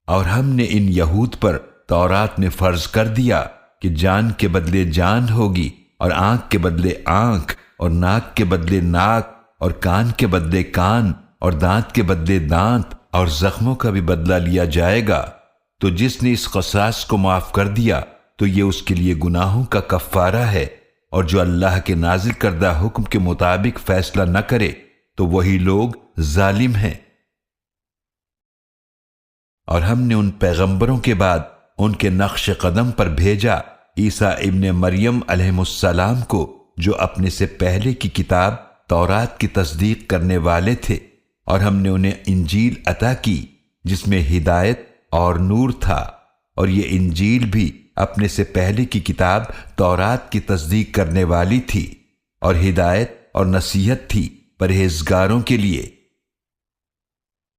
और हमने इन यहूद पर तौरात में फर्ज कर दिया कि जान के बदले जान होगी, और आंख के बदले आंख, और नाक के बदले नाक, और कान के बदले कान, और दांत के बदले दांत, और जख्मों का भी बदला लिया जाएगा। तो जिसने इस क़सास को माफ कर दिया तो ये उसके लिए गुनाहों का कफ्फारा है, और जो अल्लाह के नाजिल करदा हुक्म के मुताबिक फैसला न करे तो वही लोग जालिम हैं। और हमने उन पैगंबरों के बाद उनके नक्श कदम पर भेजा ईसा इब्ने मरियम अलैहिस्सलाम को, जो अपने से पहले की किताब तौरात की तस्दीक करने वाले थे, और हमने उन्हें इंजील अता की जिसमें हिदायत और नूर था, और ये इंजील भी अपने से पहले की किताब तौरात की तस्दीक करने वाली थी, और हिदायत और नसीहत थी परहेजगारों के लिए।